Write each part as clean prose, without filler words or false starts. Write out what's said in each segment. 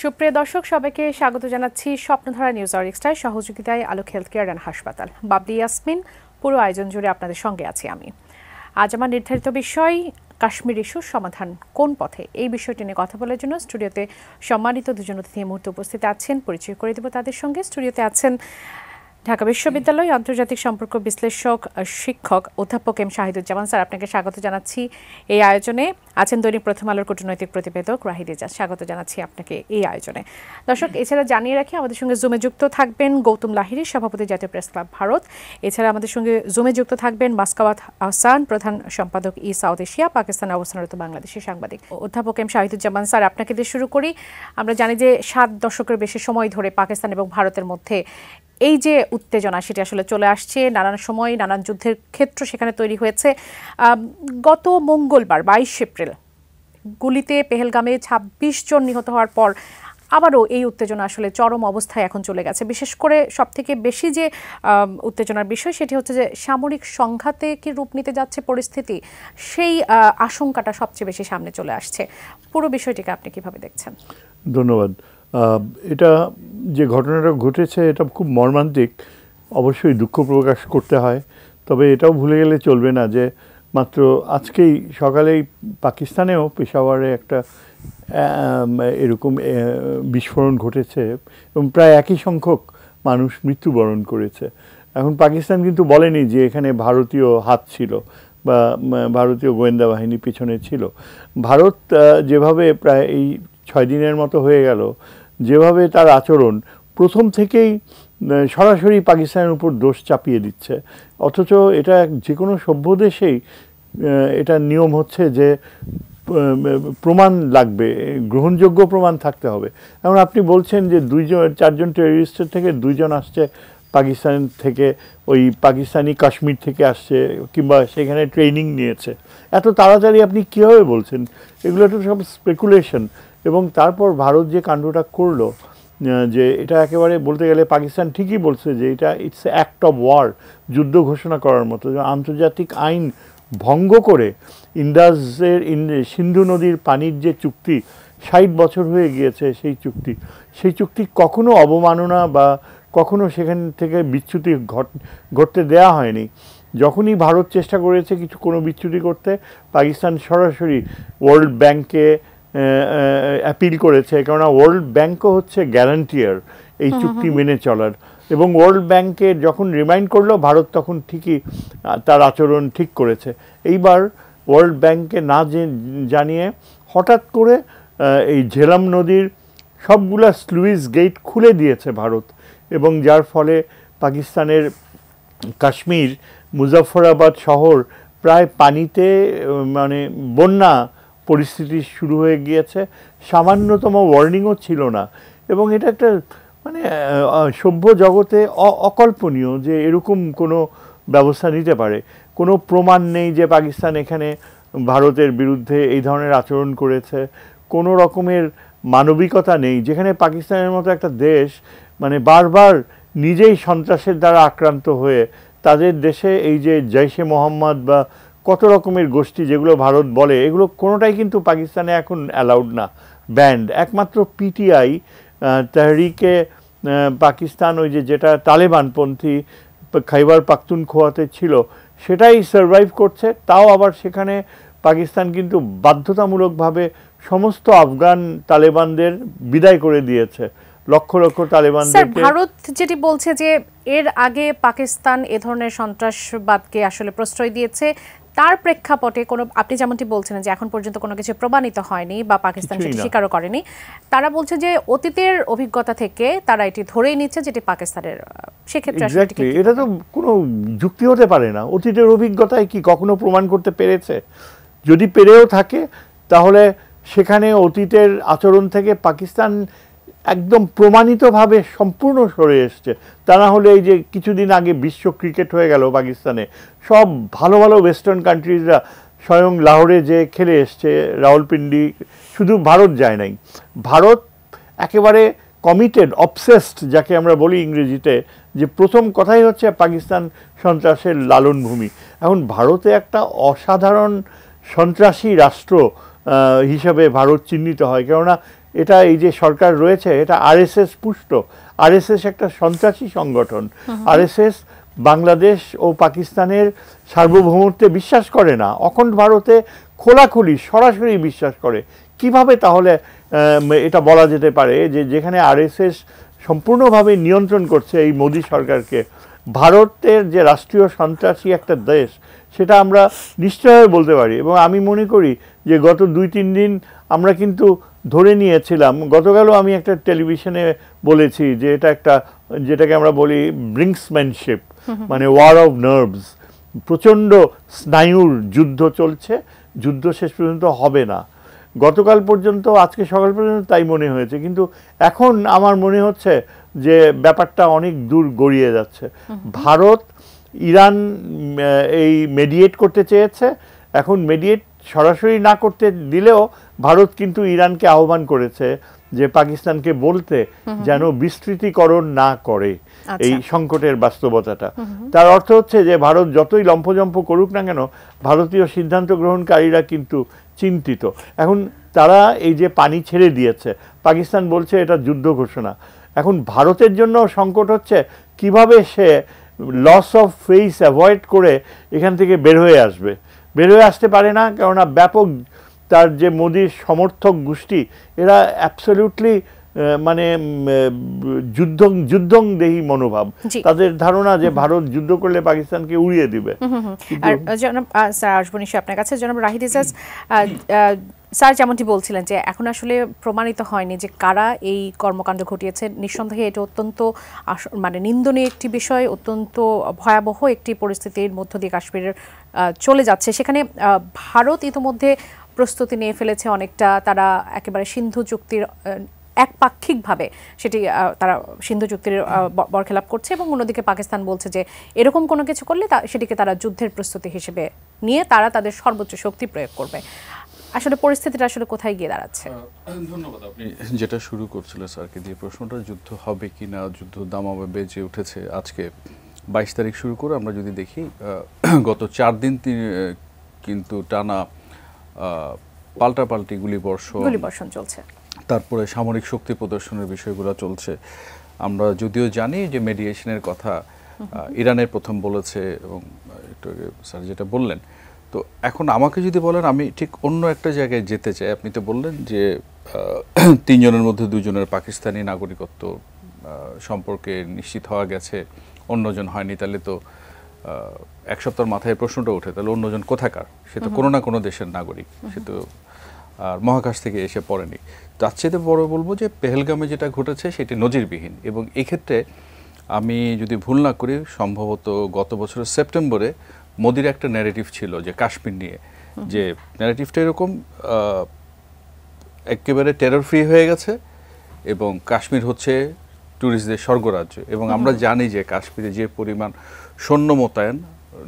সুপ্রিয় দর্শক সবাইকে স্বাগত জানাচ্ছি স্বপ্নধারা নিউজ আর এক্সট্রায় সহযোগিতায় আলোক হেলথ কেয়ার অ্যান্ড হাসপাতাল। বাবলি ইয়াসমিন, পুরো আয়োজন জুড়ে আপনাদের সঙ্গে আছি আমি। আজ আমার নির্ধারিত বিষয় কাশ্মীর ইস্যুর সমাধান কোন পথে, এই বিষয়টি নিয়ে কথা বলার জন্য স্টুডিওতে সম্মানিত দুজন অতিথি এই মুহূর্তে উপস্থিত আছেন। পরিচয় করে দেব তাদের সঙ্গে। স্টুডিওতে আছেন ঢাকা বিশ্ববিদ্যালয় আন্তর্জাতিক সম্পর্ক বিশ্লেষক শিক্ষক অধ্যাপক এম শাহিদুজ্জামান স্যার, আপনাকে স্বাগত জানাচ্ছি এই আয়োজনে। আছেন দৈনিক প্রথম আলোর কূটনৈতিক প্রতিবেদক রাহিদ এজাজ, স্বাগত জানাচ্ছি আপনাকে এই আয়োজনে। দর্শক, এছাড়া জানিয়ে রাখি আমাদের সঙ্গে জুমে যুক্ত থাকবেন গৌতম লাহিড়ী, সভাপতি জাতীয় প্রেস ক্লাব ভারত। এছাড়া আমাদের সঙ্গে জুমে যুক্ত থাকবেন মাসকাওয়াত আহসান, প্রধান সম্পাদক সাউথ এশিয়া, পাকিস্তানে অবস্থানরত বাংলাদেশি সাংবাদিক। অধ্যাপক এম শাহিদুজ্জামান স্যার, আপনাকে দিয়ে শুরু করি। আমরা জানি যে 7 দশকের বেশি সময় ধরে পাকিস্তান এবং ভারতের মধ্যে এই যে উত্তেজনা, সেটি আসলে চলে আসছে। নানান সময় নানান যুদ্ধের ক্ষেত্র সেখানে তৈরি হয়েছে। গত মঙ্গলবার 22 এপ্রিল গুলিতে পেহেলগামে 26 জন নিহত হওয়ার পর আবারও এই উত্তেজনা আসলে চরম অবস্থায় এখন চলে গেছে। বিশেষ করে সবথেকে বেশি যে উত্তেজনার বিষয় সেটি হচ্ছে যে সামরিক সংঘাতে কি রূপ নিতে যাচ্ছে পরিস্থিতি, সেই আশঙ্কাটা সবচেয়ে বেশি সামনে চলে আসছে। পুরো বিষয়টিকে আপনি কিভাবে দেখছেন? ধন্যবাদ। এটা যে ঘটনাটা ঘটেছে এটা খুব মর্মান্তিক, অবশ্যই দুঃখ প্রকাশ করতে হয়। তবে এটাও ভুলে গেলে চলবে না যে মাত্র আজকেই সকালেই পাকিস্তানেও পেশাওয়ারে একটা এরকম বিস্ফোরণ ঘটেছে এবং প্রায় একই সংখ্যক মানুষ মৃত্যুবরণ করেছে। এখন পাকিস্তান কিন্তু বলেনি যে এখানে ভারতীয় হাত ছিল বা ভারতীয় গোয়েন্দা বাহিনী পিছনে ছিল। ভারত যেভাবে প্রায় এই 6 দিনের মতো হয়ে গেল, যেভাবে তার আচরণ প্রথম থেকেই সরাসরি পাকিস্তানের উপর দোষ চাপিয়ে দিচ্ছে, অথচ এটা যে কোনো সভ্য দেশেই এটা নিয়ম হচ্ছে যে প্রমাণ লাগবে, গ্রহণযোগ্য প্রমাণ থাকতে হবে। এখন আপনি বলছেন যে 4জন টেররিস্টের থেকে 2 জন আসছে পাকিস্তান থেকে, ওই পাকিস্তানি কাশ্মীর থেকে আসছে কিংবা সেখানে ট্রেনিং নিয়েছে। এত তাড়াতাড়ি আপনি কীভাবে বলছেন? এগুলো তো সব স্পেকুলেশন। এবং তারপর ভারত যে কাণ্ডটা করলো, যে এটা একেবারে বলতে গেলে পাকিস্তান ঠিকই বলছে যে এটা ইটস অ্যাক্ট অফ ওয়ার, যুদ্ধ ঘোষণা করার মতো। আন্তর্জাতিক আইন ভঙ্গ করে ইন্দাসের সিন্ধু নদীর পানির যে চুক্তি 60 বছর হয়ে গিয়েছে, সেই চুক্তি কখনো অবমাননা বা কখনো সেখান থেকে বিচ্যুতি ঘটতে দেয়া হয়নি। যখনই ভারত চেষ্টা করেছে কোনো বিচ্যুতি করতে, পাকিস্তান সরাসরি ওয়ার্ল্ড ব্যাংকে অ্যাপিল করেছে, কেননা ওয়ার্ল্ড ব্যাংকও হচ্ছে গ্যারান্টিয়ার এই চুক্তি মেনে চলার। এবং ওয়ার্ল্ড ব্যাংকে যখন রিমাইন্ড করলো, ভারত তখন ঠিকই তার আচরণ ঠিক করেছে। এইবার ওয়ার্ল্ড ব্যাংকে না জানিয়ে হঠাৎ করে এই ঝেলাম নদীর সবগুলা স্লুইস গেট খুলে দিয়েছে ভারত, এবং যার ফলে পাকিস্তানের কাশ্মীর মুজাফফরাবাদ শহর প্রায় পানিতে, মানে বন্যা পরিস্থিতি শুরু হয়ে গিয়েছে। সামান্যতম ওয়ার্নিংও ছিল না। এবং এটা একটা মানে সভ্য জগতে অকল্পনীয় যে এরকম কোনো ব্যবস্থা নিতে পারে। কোনো প্রমাণ নেই যে পাকিস্তান এখানে ভারতের বিরুদ্ধে এই ধরনের আচরণ করেছে। কোনো রকমের মানবিকতা নেই, যেখানে পাকিস্তানের মতো একটা দেশ মানে বারবার নিজেই সন্ত্রাসের দ্বারা আক্রান্ত হয়ে তাদের দেশে এই যে জৈশে মোহাম্মদ বা কত রকমের গোষ্ঠী যেগুলো ভারত বলে, এগুলো কোনোটাই কিন্তু পাকিস্তানে এখন অ্যালাউড না, ব্যান্ড। একমাত্র পিটিআই, তেহরিকে পাকিস্তান, ওই যেটা তালেবানপন্থী খাইবার পাখতুনখোয়াতে ছিল, সেটাই সারভাইভ করছে। তাও আবার সেখানে পাকিস্তান কিন্তু বাধ্যতামূলকভাবে সমস্ত আফগান তালেবানদের বিদায় করে দিয়েছে, লক্ষ লক্ষ তালেবানদেরকে। ভারত যেটি বলছে যে এর আগে পাকিস্তান এ ধরনের সন্ত্রাসবাদকে আসলে প্রশ্রয় দিয়েছে, তার প্রেক্ষাপটে কোনো, আপনি যেমনটি বলছিলেন যে এখন পর্যন্ত কোনো কিছু প্রমাণিত হয়নি বা পাকিস্তান সেটি স্বীকারও করেনি। তারা বলছে যে অতীতের অভিজ্ঞতা থেকে তারা এটি ধরেই নিচ্ছে যেটি পাকিস্তানের। সেক্ষেত্রে এটা তো কোনো যুক্তি হতে পারে না। অতীতের অভিজ্ঞতায় কি কখনো প্রমাণ করতে পেরেছে? যদি পেরেও থাকে তাহলে সেখানে অতীতের আচরণ থেকে পাকিস্তান একদম প্রমাণিতভাবে সম্পূর্ণ সরে এসছে। তা না হলে এই যে কিছুদিন আগে বিশ্ব ক্রিকেট হয়ে গেল পাকিস্তানে, সব ভালো ভালো ওয়েস্টার্ন কান্ট্রিজরা স্বয়ং লাহোরে যে খেলে এসছে, রাওয়ালপিন্ডি, শুধু ভারত যায় নাই। ভারত একেবারে কমিটেড, অবসেসড যাকে আমরা বলি ইংরেজিতে, যে প্রথম কথাই হচ্ছে পাকিস্তান সন্ত্রাসের লালনভূমি। এখন ভারতে একটা অসাধারণ সন্ত্রাসী রাষ্ট্র হিসাবে ভারত চিহ্নিত হয়, কেননা এটা এই যে সরকার রয়েছে এটা আরএসএস পুষ্ট। আরএসএস একটা সন্ত্রাসী সংগঠন। আরএসএস বাংলাদেশ ও পাকিস্তানের সার্বভৌমত্বে বিশ্বাস করে না, অখণ্ড ভারতে খোলাখুলি সরাসরি বিশ্বাস করে। কিভাবে তাহলে এটা বলা যেতে পারে যে যেখানে আরএসএস সম্পূর্ণভাবে নিয়ন্ত্রণ করছে এই মোদী সরকারকে, ভারতের যে রাষ্ট্রীয় সন্ত্রাসী একটা দেশ সেটা আমরা নিশ্চয়ই বলতে পারি। এবং আমি মনে করি যে গত 2-3 দিন আমরা কিন্তু ধরে নিয়েছিলাম, গতকালও আমি একটা টেলিভিশনে বলেছি যে এটা একটা, যেটাকে আমরা বলি ব্রিঙ্কসম্যানশিপ, মানে ওয়ার অফ নার্ভস, প্রচণ্ড স্নায়ুর যুদ্ধ চলছে, যুদ্ধ শেষ পর্যন্ত হবে না। গতকাল পর্যন্ত, আজকে সকাল পর্যন্ত তাই মনে হয়েছে, কিন্তু এখন আমার মনে হচ্ছে যে ব্যাপারটা অনেক দূর গড়িয়ে যাচ্ছে। ভারত ইরান এই মেডিয়েট করতে চেয়েছে, এখন মেডিয়েট সরাসরি না করতে দিলেও ভারত কিন্তু ইরানকে আহ্বান করেছে যে পাকিস্তানকে বলতে যেন বিস্তৃতিকরণ না করে এই সংকটের বাস্তবতাটা। তার অর্থ হচ্ছে যে ভারত যতই লম্ফজম্প করুক না কেন, ভারতীয় সিদ্ধান্ত গ্রহণকারীরা কিন্তু চিন্তিত। এখন তারা এই যে পানি ছেড়ে দিয়েছে, পাকিস্তান বলছে এটা যুদ্ধ ঘোষণা। এখন ভারতের জন্য সংকট হচ্ছে কিভাবে সে লস অফ ফেস অ্যাভয়েড করে এখান থেকে বের হয়ে আসবে। বের হয়ে আসতে পারে না, কেননা ব্যাপক তার যে মোদির সমর্থক গোষ্ঠী, এরা অ্যাবসলিউটলি মানে যুদ্ধংদেহী মনোভাব। তাদের ধারণা যে ভারত যুদ্ধ করলে পাকিস্তানকে উড়িয়ে দিবে। স্যার আসবো নিশ্চয়ই আপনার কাছে। জনাব রাহিদ এজাজ স্যার যেমনটি বলছিলেন যে এখন আসলে প্রমাণিত হয়নি যে কারা এই কর্মকাণ্ড ঘটিয়েছে। নিঃসন্দেহে এটা অত্যন্ত মানে নিন্দনীয় একটি বিষয়, অত্যন্ত ভয়াবহ একটি পরিস্থিতির মধ্য দিয়ে কাশ্মীরের চলে যাচ্ছে। সেখানে ভারত ইতিমধ্যে প্রস্তুতি নিয়ে ফেলেছে অনেকটা, তারা একেবারে সিন্ধু চুক্তির একপাক্ষিকভাবে সেটি তারা সিন্ধু চুক্তির বরখেলাপ করছে, এবং অন্যদিকে পাকিস্তান বলছে যে এরকম কোনো কিছু করলে সেটিকে তারা যুদ্ধের প্রস্তুতি হিসেবে নিয়ে তারা তাদের সর্বোচ্চ শক্তি প্রয়োগ করবে। আসলে পরিস্থিতিটা আসলে কোথায় গিয়ে দাঁড়াচ্ছে? ধন্যবাদ। আপনি যেটা শুরু করছিলেন স্যারকে দিয়ে প্রশ্নটা, যুদ্ধ হবে কি না, যুদ্ধ দামামে বেজে উঠেছে। আজকে 22 তারিখ শুরু করে আমরা যদি দেখি, গত 4 দিন কিন্তু টানা পাল্টাপাল্টি গুলিবর্ষণ চলছে, তারপরে সামরিক শক্তি প্রদর্শনের বিষয়গুলো চলছে। আমরা যদিও জানি যে মেডিয়েশনের কথা ইরানের প্রথম বলেছে, এবং একটু স্যার যেটা বললেন, তো এখন আমাকে যদি বলেন আমি ঠিক অন্য একটা জায়গায় যেতে চাই। আপনি তো বললেন যে 3 জনের মধ্যে 2 জনের পাকিস্তানি নাগরিকত্ব সম্পর্কে নিশ্চিত হওয়া গেছে, অন্যজন হয়নি। তাহলে তো এক সপ্তাহের মাথায় প্রশ্নটা ওঠে, তাহলে অন্যজন কোথাকার? সে তো কোনো না কোনো দেশের নাগরিক, সে তো আর মহাকাশ থেকে এসে পড়েনি। তার চেয়ে বড় বলবো যে পেহেলগামে যেটা ঘটেছে সেটি নজিরবিহীন। এবং এক্ষেত্রে আমি যদি ভুল না করি, সম্ভবত গত বছরের সেপ্টেম্বরে মোদির একটা ন্যারেটিভ ছিল যে কাশ্মীর নিয়ে, যে ন্যারেটিভটা এরকম একেবারে টেরর ফ্রি হয়ে গেছে এবং কাশ্মীর হচ্ছে ট্যুরিস্টদের স্বর্গরাজ্য। এবং আমরা জানি যে কাশ্মীরে যে পরিমাণ সৈন্য মোতায়েন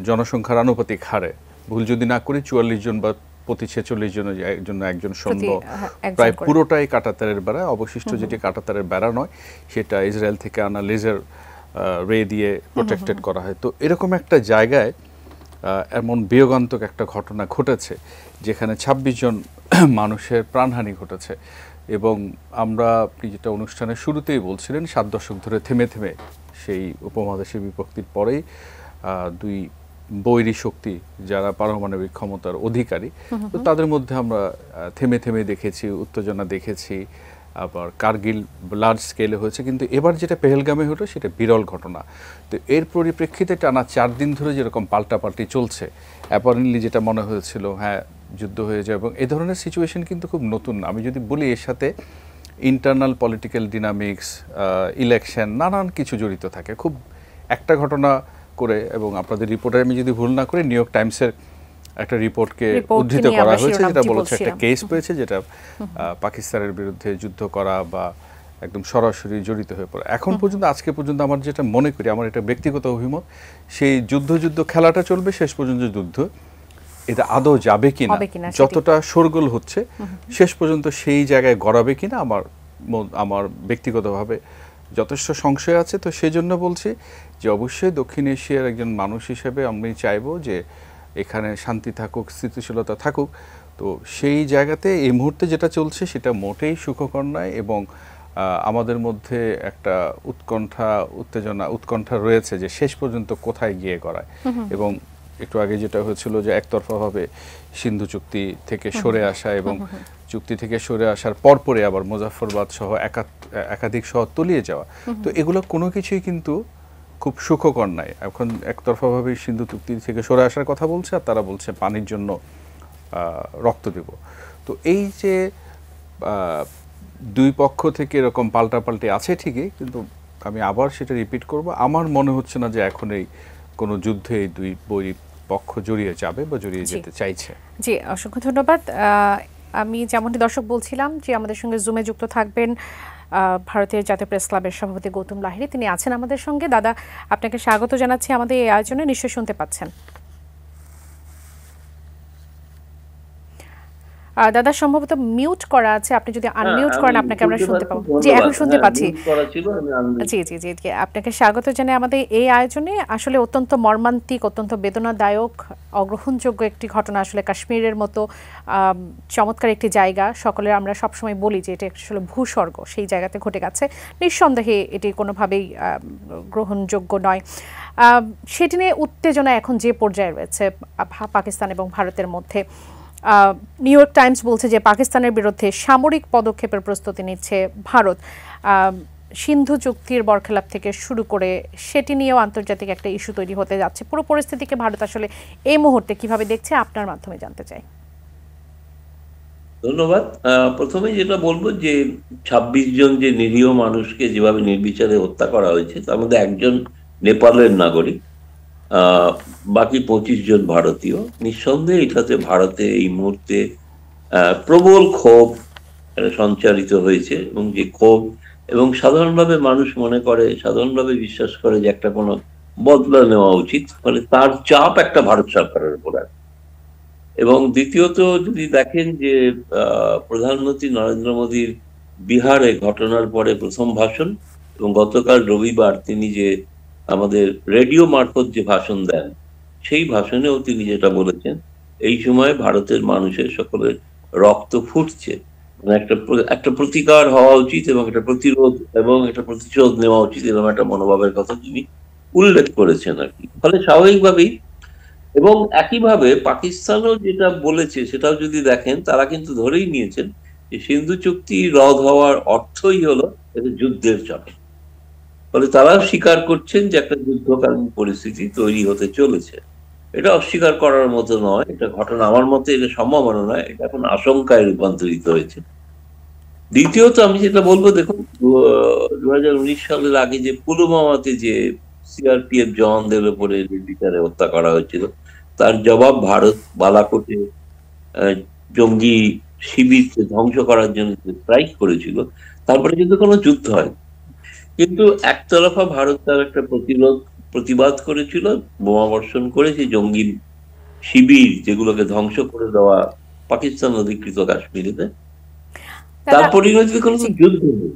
জনসংখ্যার আনুপাতিক হারে, ভুল যদি না করি 44 জন বা প্রতি 46 জনের জন্য একজন সৈন্য, প্রায় পুরোটাই কাঁটাতারের বেড়া। অবশিষ্ট যেটি কাঁটাতারের বেড়া নয়, সেটা ইসরায়েল থেকে আনা লেজার রে দিয়ে প্রোটেক্টেড করা হয়। তো এরকম একটা জায়গায় এমন বিয়োগান্তক একটা ঘটনা ঘটেছে যেখানে 26 জন মানুষের প্রাণহানি ঘটেছে। এবং আমরা, আপনি যেটা অনুষ্ঠানের শুরুতেই বলছিলেন, 7 দশক ধরে থেমে থেমে সেই উপমহাদেশের বিভক্তির পরেই 2 বৈরী শক্তি যারা পারমাণবিক ক্ষমতার অধিকারী, তো তাদের মধ্যে আমরা থেমে থেমে দেখেছি, উত্তেজনা দেখেছি, আবার কার্গিল লার্জ স্কেলে হয়েছে, কিন্তু এবার যেটা পেহেলগামে হলো সেটা বিরল ঘটনা। তো এর পরিপ্রেক্ষিতে টানা 4 দিন ধরে যেরকম পাল্টাপাল্টি চলছে, অ্যাপারেন্টলি যেটা মনে হয়েছিল হ্যাঁ যুদ্ধ হয়ে যায়, এবং এ ধরনের সিচুয়েশন কিন্তু খুব নতুন না। আমি যদি বলি এর সাথে ইন্টারনাল পলিটিক্যাল ডিনামিক্স, ইলেকশন, নানান কিছু জড়িত থাকে। খুব একটা ঘটনা করে, এবং আপনাদের রিপোর্টার আমি যদি ভুল না করি নিউ ইয়র্ক টাইমসের একটা রিপোর্টকে উদ্ধৃত করা হয়েছে, যেটা বলেছে একটা কেস পেয়েছে যেটা পাকিস্তানের বিরুদ্ধে যুদ্ধ করা বা একদম সরাসরি জড়িত হয়ে পড়ে। এখন পর্যন্ত, আজকে পর্যন্ত আমার যেটা মনে করি, আমার এটা ব্যক্তিগত অভিমত, সেই যুদ্ধ খেলাটা চলবে শেষ পর্যন্ত। যুদ্ধ এটা আদৌ যাবে কিনা, যতটা শোরগোল হচ্ছে শেষ পর্যন্ত সেই জায়গায় গড়াবে কিনা, আমার ব্যক্তিগতভাবে যথেষ্ট সংশয় আছে। তো সেই জন্য বলছি যে অবশ্যই দক্ষিণ এশিয়ার একজন মানুষ হিসেবে আমি চাইবো যে এখানে শান্তি থাকুক, স্থিতিশীলতা থাকুক। তো সেই জায়গাতে এই মুহূর্তে যেটা চলছে সেটা মোটেই সুখকর নয়, এবং আমাদের মধ্যে একটা উৎকণ্ঠা রয়েছে যে শেষ পর্যন্ত কোথায় গিয়ে গড়ায়। এবং একটু আগে যেটা হয়েছিল যে একতরফাভাবে সিন্ধু চুক্তি থেকে সরে আসা, এবং চুক্তি থেকে সরে আসার পরপরে আবার মুজাফফরবাদ সহ একাধিক শহর তলিয়ে যাওয়া, তো এগুলো কোনো কিছুই কিন্তু খুব সুখকর নয়। এখন একতরফাভাবে সিন্ধু চুক্তি থেকে সরে আসার কথা বলছে, আর তারা বলছে পানির জন্য রক্ত দেব। তো এই যে দুই পক্ষ থেকে এরকম পাল্টাপাল্টি আছে ঠিকই, কিন্তু আমি আবার সেটা রিপিট করব, আমার মনে হচ্ছে না যে এখন এই কোনো যুদ্ধে এই দুই পক্ষ জড়িয়ে যাবে বা জড়িয়ে যেতে চাইছে। জি, অসংখ্য ধন্যবাদ। আমি যেমনটি দর্শক বলছিলাম যে আমাদের সঙ্গে জুমে যুক্ত থাকবেন ভারতীয় জাতীয় প্রেস ক্লাবের সভাপতি গৌতম লাহিড়ী, তিনি আছেন আমাদের সঙ্গে। দাদা, আপনাকে স্বাগত জানাচ্ছি আমাদের এই আয়োজনে, নিশ্চয়ই শুনতে পাচ্ছেন। দাদা সম্ভবত মিউট করা আছে, আপনি যদি আনমিউট করেন আপনাকে আমরা শুনতে পাবো। জি, এখন শুনতে পাচ্ছি। জি জি জি, আপনাকে স্বাগত জানাই আমাদের এই আয়োজনে। আসলে অত্যন্ত মর্মান্তিক, অত্যন্ত বেদনাদায়ক, অগ্রহণযোগ্য একটি ঘটনা। আসলে কাশ্মীরের মতো চমৎকার একটি জায়গা, সকলের আমরা সবসময় বলি যে এটা আসলে ভূস্বর্গ, সেই জায়গাতে ঘটে গেছে। নিঃসন্দেহে এটি কোনোভাবেই গ্রহণযোগ্য নয়। সেটি নিয়ে উত্তেজনা এখন যে পর্যায়ে রয়েছে পাকিস্তান এবং ভারতের মধ্যে। নিউ ইয়র্ক টাইমস বলছে যে পাকিস্তানের বিরুদ্ধে সামরিক পদক্ষেপের প্রস্তুতি নিচ্ছে ভারত। সিন্ধু চুক্তির বরখেলাপ থেকে শুরু করে সেটি নিয়েও আন্তর্জাতিক একটা ইস্যু তৈরি হতে যাচ্ছে। পুরো পরিস্থিতিকে ভারত আসলে এই মুহূর্তে কিভাবে দেখছে আপনার মাধ্যমে জানতে চাই। ধন্যবাদ। প্রথমে যেটা বলবো যে ২৬ জন যে নিরীহ মানুষকে যেভাবে নির্বিচারে হত্যা করা হয়েছে, তার মধ্যে একজন নেপালের নাগরিক, বাকি ২৫ জন ভারতীয়। নিঃসন্দেহে এটাতে ভারতে এই মুহূর্তে প্রবল ক্ষোভ সঞ্চারিত হয়েছে, এবং যে ক্ষোভ, এবং সাধারণভাবে মানুষ মনে করে, সাধারণভাবে বিশ্বাস করে যে একটা কোনো বদলা নেওয়া উচিত, ফলে তার চাপ একটা ভারত সরকারের উপর আছে। এবং দ্বিতীয়ত যদি দেখেন যে প্রধানমন্ত্রী নরেন্দ্র মোদীর বিহারে ঘটনার পরে প্রথম ভাষণ, এবং গতকাল রবিবার তিনি যে আমাদের রেডিও মারফত যে ভাষণ দেন, সেই ভাষণেও তিনি যেটা বলেছেন, এই সময় ভারতের মানুষের সকলের রক্ত ফুটছে, মানে একটা প্রতিকার হওয়া উচিত, এবং একটা প্রতিরোধ এবং একটা প্রতিশোধ নেওয়া উচিত, এরকম একটা মনোভাবের কথা তিনি উল্লেখ করেছেন আর কি। ফলে স্বাভাবিকভাবেই, এবং একইভাবে পাকিস্তানও যেটা বলেছে সেটাও যদি দেখেন, তারা কিন্তু ধরেই নিয়েছেন যে সিন্ধু চুক্তি রদ হওয়ার অর্থই হলো এটা যুদ্ধের চলে। ফলে তারাও স্বীকার করছেন যে একটা যুদ্ধকালীন পরিস্থিতি তৈরি হতে চলেছে। এটা অস্বীকার করার মতো নয়, এটা ঘটনা, আমার মতে এটা সম্ভাবনা নয়, এটা এখন আশঙ্কায় রূপান্তরিত হয়েছে। দ্বিতীয়ত আমি যেটা বলবো, দেখুন ২০১৯ সালের আগে যে পুলওয়ামাতে যে সিআরপিএফ জওয়ানদের উপরে নির্বিচারে হত্যা করা হয়েছিল, তার জবাব ভারত বালাকোটে জঙ্গি শিবিরকে ধ্বংস করার জন্য স্ট্রাইক করেছিল, তারপরে কিন্তু কোনো যুদ্ধ হয়, কিন্তু একতরফা ভারত তার একটা প্রতিবাদ করেছিল, বোমা বর্ষণ করে সেই জঙ্গি শিবির যেগুলোকে ধ্বংস করে দেওয়া পাকিস্তান অধিকৃত কাশ্মীরেতে, তার পরিণতিতে কোনো যুদ্ধ নেই।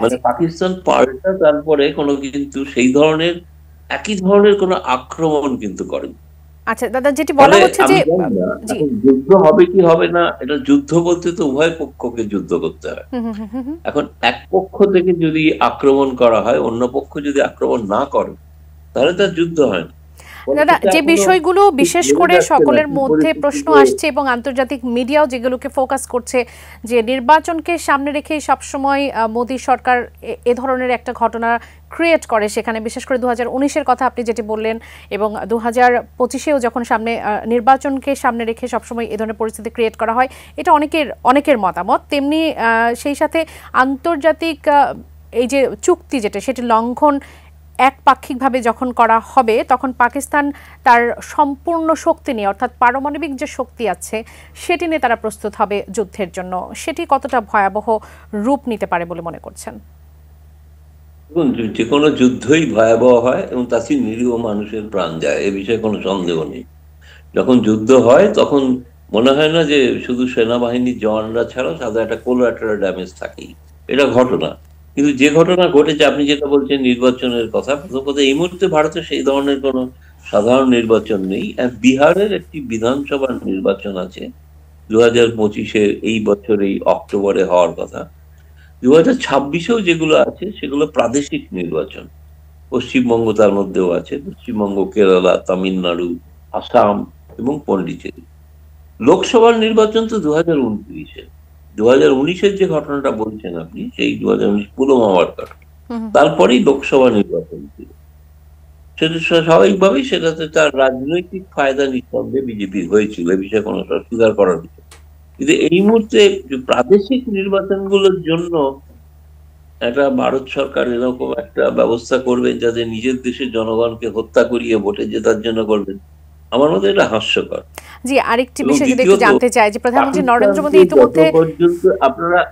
মানে পাকিস্তান পাল্টা তারপরে কোনো কিন্তু সেই ধরনের একই ধরনের কোনো আক্রমণ কিন্তু করেনি। আচ্ছা দাদা, যেটি বলা হচ্ছে যে যুদ্ধ হবে কি হবে না, এটা যুদ্ধ বলতে তো উভয় পক্ষকে যুদ্ধ করতে হয়। এখন এক পক্ষ থেকে যদি আক্রমণ করা হয়, অন্য পক্ষ যদি আক্রমণ না করে, তাহলে তার যুদ্ধ হয় না। দাদা, যে বিষয়গুলো বিশেষ করে সকলের মধ্যে প্রশ্ন আসছে এবং আন্তর্জাতিক মিডিয়াও যেগুলোকে ফোকাস করছে, যে নির্বাচনকে সামনে রেখে সবসময় মোদী সরকার এ ধরনের একটা ঘটনা ক্রিয়েট করে, সেখানে বিশেষ করে 2019-এর কথা আপনি যেটি বললেন, এবং 2025-এও যখন সামনে নির্বাচনকে সামনে রেখে সবসময় এ ধরনের পরিস্থিতি ক্রিয়েট করা হয়, এটা অনেকের মতামত। তেমনি সেই সাথে আন্তর্জাতিক এই যে চুক্তি যেটা, সেটি লঙ্ঘন একপাক্ষিকভাবে যখন করা হবে, তখন পাকিস্তান তার সম্পূর্ণ শক্তি নিয়ে, অর্থাৎ পারমাণবিক যে শক্তি আছে সেটি নিয়ে তারা প্রস্তুত হবে যুদ্ধের জন্য। সেটি কতটা ভয়াবহ রূপ নিতে পারে বলে মনে করছেন? যে কোনো যুদ্ধই ভয়াবহ হয়, এবং তাতে নিরীহ মানুষের প্রাণ যায়, এ বিষয়ে কোনো সন্দেহ নেই। যখন যুদ্ধ হয় তখন মনে হয় না যে শুধু সেনাবাহিনীর জওয়ানরা ছাড়া সাধারণ একটা কোলাটেরাল ড্যামেজ থাকেই, এটা ঘটনা। কিন্তু যে ঘটনা ঘটেছে, আপনি যেটা বলছেন নির্বাচনের কথা, প্রথম কথা, এই মুহূর্তে ভারতে সেই ধরনের কোনো সাধারণ নির্বাচন নেই। বিহারের একটি বিধানসভার নির্বাচন আছে 2025-এ, এই বছর এই অক্টোবরে হওয়ার কথা। 2026-এও যেগুলো আছে সেগুলো প্রাদেশিক নির্বাচন। পশ্চিমবঙ্গ তার মধ্যেও আছে, পশ্চিমবঙ্গ, কেরালা, তামিলনাড়ু, আসাম এবং পন্ডিচেরি। লোকসভার নির্বাচন তো 2029-এ। 2019-এর যে ঘটনাটা বলছেন আপনি, সেই 2019 পুলওয়ামা মার্কার, তারপরেই লোকসভা নির্বাচন ছিল। সেটা স্বাভাবিকভাবেই সেটাতে তার রাজনৈতিক ফায়দা নিঃসন্দেহে বিজেপির হয়েছিল, এ বিষয়ে কোনো স্বীকার করার কিছু। কিন্তু এই মুহূর্তে প্রাদেশিক নির্বাচনগুলোর জন্য একটা ভারত সরকার এরকম একটা ব্যবস্থা করবেন যাতে নিজের দেশের জনগণকে হত্যা করিয়ে ভোটে জেতার জন্য করবেন, আমার মতে এটা হাস্যকর। জি, আরেকটি এবং বিষয় যদি একটু দ্বিতীয়ত, জানতে চাই যে প্রধানমন্ত্রী নরেন্দ্র মোদী পাকিস্তানকে যত ইতিমধ্যে পর্যন্ত